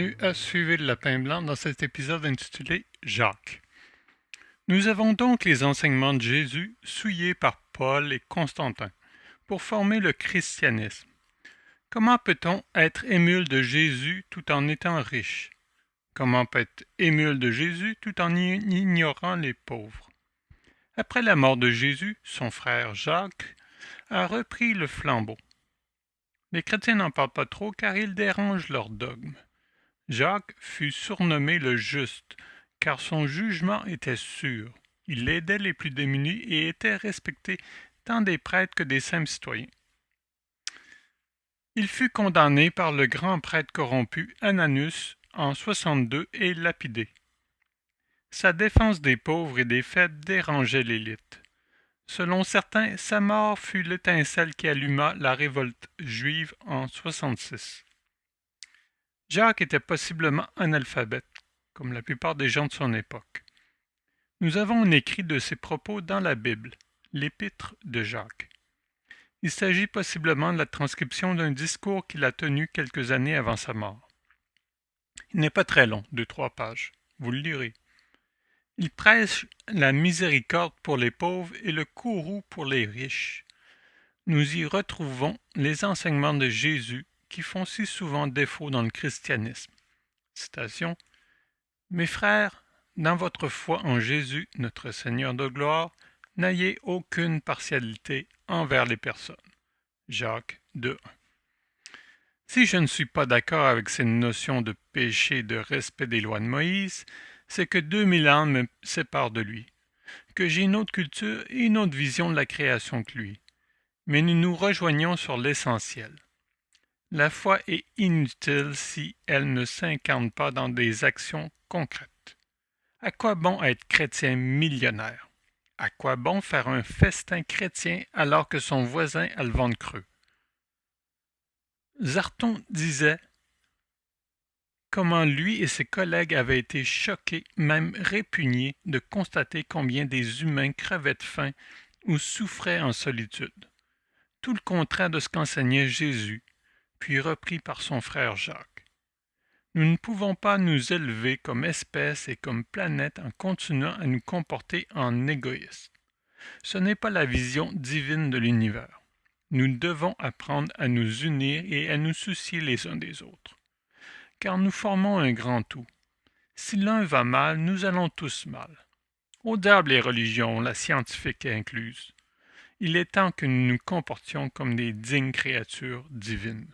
bienvenue à Suivez le Lapin Blanc dans cet épisode intitulé Jacques. Nous avons donc les enseignements de Jésus souillés par Paul et Constantin pour former le christianisme. Comment peut-on être émule de Jésus tout en étant riche? Comment peut être émule de Jésus tout en ignorant les pauvres? Après la mort de Jésus, son frère Jacques a repris le flambeau. Les chrétiens n'en parlent pas trop car il dérange leur dogme. Jacques fut surnommé le Juste, car son jugement était sûr. Il aidait les plus démunis et était respecté tant des prêtres que des simples citoyens. Il fut condamné par le grand prêtre corrompu Ananus en 62 et lapidé. Sa défense des pauvres et des faibles dérangeait l'élite. Selon certains, sa mort fut l'étincelle qui alluma la révolte juive en 66. Jacques était possiblement analphabète, comme la plupart des gens de son époque. Nous avons un écrit de ses propos dans la Bible, l'Épître de Jacques. Il s'agit possiblement de la transcription d'un discours qu'il a tenu quelques années avant sa mort. Il n'est pas très long, 2-3 pages. Vous le lirez. Il prêche la miséricorde pour les pauvres et le courroux pour les riches. Nous y retrouvons les enseignements de Jésus qui font si souvent défaut dans le christianisme. Citation. « Mes frères, dans votre foi en Jésus, notre Seigneur de gloire, n'ayez aucune partialité envers les personnes. » Jacques 2.1. Si je ne suis pas d'accord avec ces notions de péché et de respect des lois de Moïse, c'est que 2000 ans me séparent de lui, que j'ai une autre culture et une autre vision de la création que lui. Mais nous nous rejoignons sur l'essentiel. La foi est inutile si elle ne s'incarne pas dans des actions concrètes. À quoi bon être chrétien millionnaire? À quoi bon faire un festin chrétien alors que son voisin a le ventre creux? Zarton disait comment lui et ses collègues avaient été choqués, même répugnés, de constater combien des humains crevaient de faim ou souffraient en solitude. Tout le contraire de ce qu'enseignait Jésus, puis repris par son frère Jacques. Nous ne pouvons pas nous élever comme espèce et comme planète en continuant à nous comporter en égoïstes. Ce n'est pas la vision divine de l'univers. Nous devons apprendre à nous unir et à nous soucier les uns des autres. Car nous formons un grand tout. Si l'un va mal, nous allons tous mal. Au diable les religions, la scientifique incluse. Il est temps que nous nous comportions comme des dignes créatures divines.